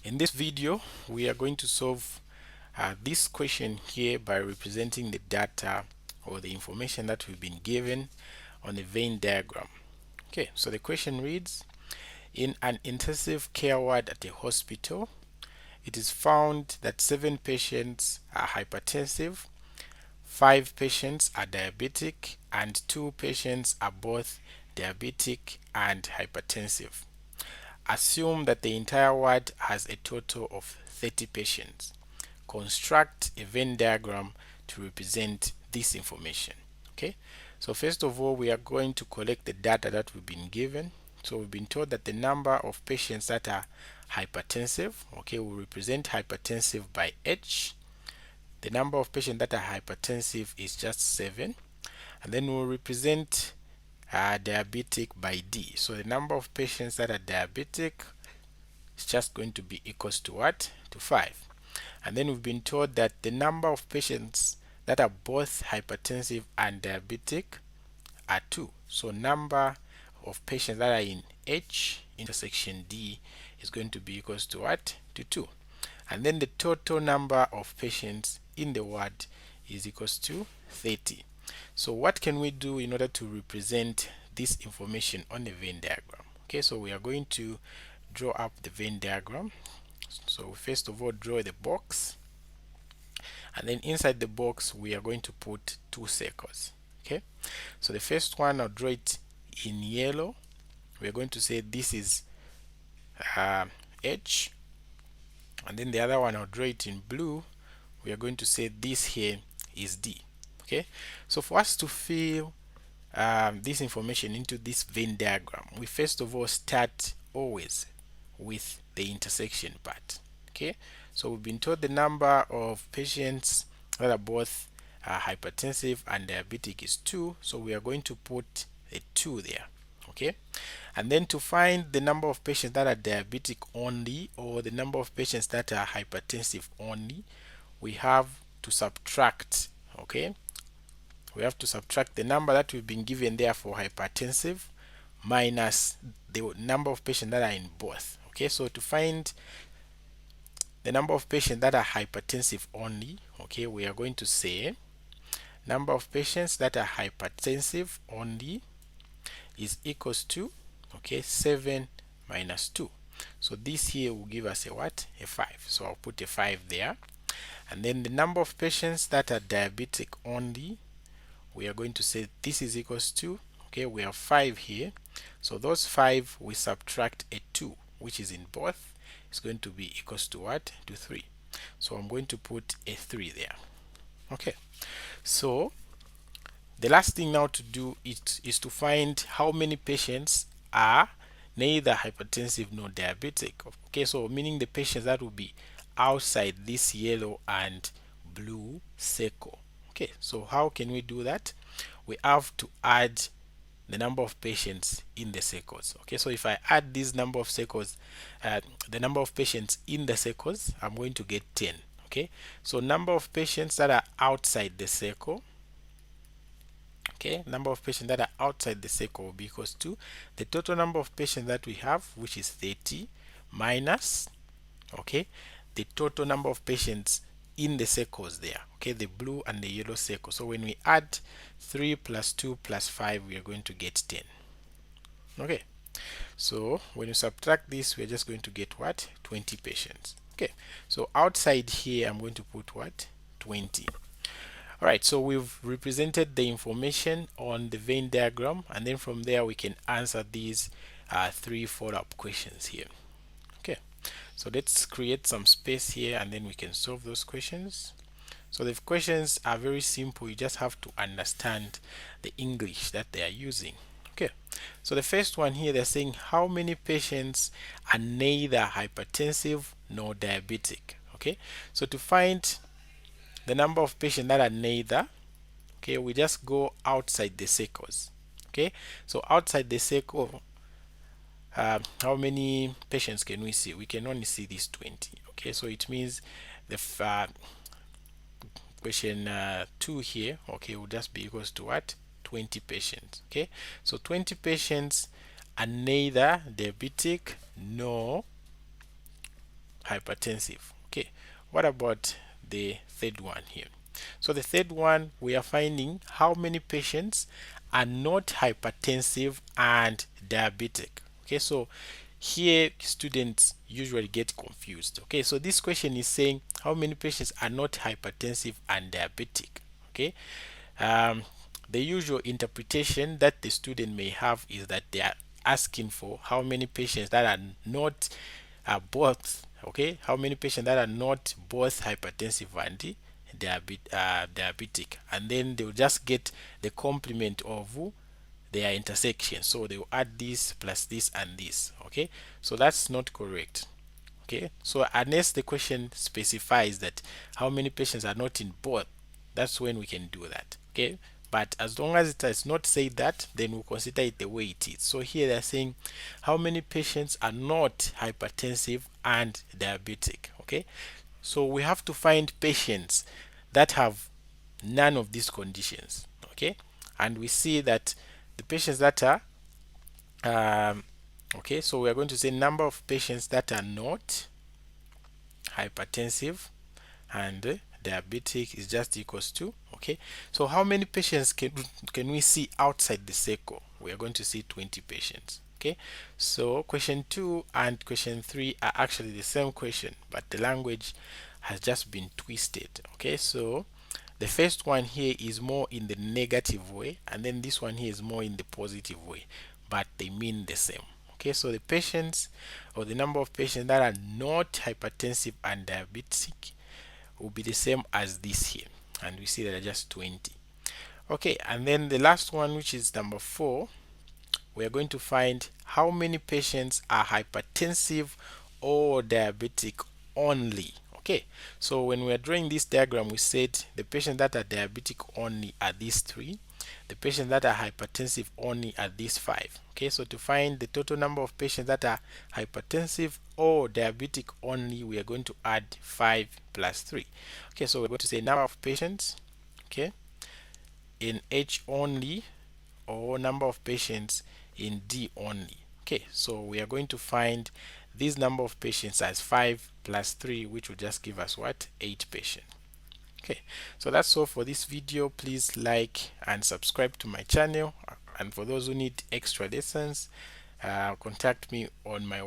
In this video, we are going to solve this question here by representing the data or the information that we've been given on a Venn diagram. Okay, so the question reads, in an intensive care ward at a hospital, it is found that 7 patients are hypertensive, 5 patients are diabetic, and 2 patients are both diabetic and hypertensive. Assume that the entire ward has a total of 30 patients. Construct a Venn diagram to represent this information. Okay, so first of all, we are going to collect the data that we've been given. So we've been told that the number of patients that are hypertensive, okay, we represent hypertensive by H. The number of patients that are hypertensive is just 7. And then we'll represent diabetic by D. So the number of patients that are diabetic is just going to be equals to what? To 5. And then we've been told that the number of patients that are both hypertensive and diabetic are 2. So number of patients that are in H intersection D is going to be equals to what? To 2. And then the total number of patients in the ward is equals to 30. So what can we do in order to represent this information on the Venn diagram? Okay, so we are going to draw up the Venn diagram. So first of all, draw the box, and then inside the box we are going to put 2 circles. Okay, so the first one, I'll draw it in yellow. We are going to say this is H, and then the other one, I'll draw it in blue. We are going to say this here is D. Okay, so for us to fill this information into this Venn diagram, we first of all start always with the intersection part. Okay, so we've been told the number of patients that are both hypertensive and diabetic is 2, so we are going to put a 2 there. Okay, and then to find the number of patients that are diabetic only, or the number of patients that are hypertensive only, we have to subtract. Okay, we have to subtract the number that we've been given there for hypertensive minus the number of patients that are in both. Okay, so to find the number of patients that are hypertensive only, okay, we are going to say number of patients that are hypertensive only is equals to, okay, 7 minus 2. So this here will give us a what? A 5. So I'll put a 5 there. And then the number of patients that are diabetic only, we are going to say this is equals to, okay, we have 5 here, so those 5 we subtract a 2 which is in both, is going to be equals to what? To 3. So I'm going to put a 3 there. Okay, so the last thing now to do is to find how many patients are neither hypertensive nor diabetic. Okay, so meaning the patients that will be outside this yellow and blue circle. Okay, so how can we do that? We have to add the number of patients in the circles. Okay, so if I add this number of circles, the number of patients in the circles, I'm going to get 10. Okay, so number of patients that are outside the circle, okay, number of patients that are outside the circle will be equals to the total number of patients that we have, which is 30, minus, okay, the total number of patients in the circles there, okay, the blue and the yellow circle. So when we add 3 plus 2 plus 5, we are going to get 10. Okay, so when you subtract this, we're just going to get what? 20 patients. Okay, so outside here I'm going to put what? 20. Alright, so we've represented the information on the Venn diagram, and then from there we can answer these 3 follow-up questions here. Okay, so let's create some space here and then we can solve those questions. So the questions are very simple, you just have to understand the English that they are using. Okay, so the first one here, they're saying how many patients are neither hypertensive nor diabetic. Okay, so to find the number of patients that are neither, okay, we just go outside the circles. Okay, so outside the circle, how many patients can we see? We can only see these 20. Okay, so it means the question 2 here, okay, will just be equals to what? 20 patients. Okay, so 20 patients are neither diabetic nor hypertensive. Okay, what about the third one here? So the third one, we are finding how many patients are not hypertensive and diabetic. Okay, so here students usually get confused. Okay, so this question is saying how many patients are not hypertensive and diabetic. Okay, um, the usual interpretation that the student may have is that they are asking for how many patients that are not both. Okay, how many patients that are not both hypertensive and diabetic, and then they will just get the complement of their intersection, so they will add this plus this and this. Okay, so that's not correct. Okay, so unless the question specifies that how many patients are not in both, that's when we can do that. Okay, but as long as it has not said that, then we'll consider it the way it is. So here they're saying how many patients are not hypertensive and diabetic. Okay, so we have to find patients that have none of these conditions. Okay, and we see that the patients that are okay, so we are going to say number of patients that are not hypertensive and diabetic is just equals to, okay, so how many patients can we see outside the circle? We are going to see 20 patients. Okay, so question 2 and question 3 are actually the same question, but the language has just been twisted. Okay, so the first one here is more in the negative way, and then this one here is more in the positive way, but they mean the same. Okay, so the patients or the number of patients that are not hypertensive and diabetic will be the same as this here, and we see that are just 20. Okay, and then the last one, which is number 4, we are going to find how many patients are hypertensive or diabetic only. Okay, so when we are drawing this diagram, we said the patients that are diabetic only are these 3, the patients that are hypertensive only are these 5. Okay, so to find the total number of patients that are hypertensive or diabetic only, we are going to add 5 plus 3. Okay, so we're going to say number of patients, okay, in H only, or number of patients in D only. Okay, so we are going to find this number of patients as 5 plus 3, which will just give us what? 8 patients. Okay, so that's all for this video. Please like and subscribe to my channel, and for those who need extra lessons, contact me on my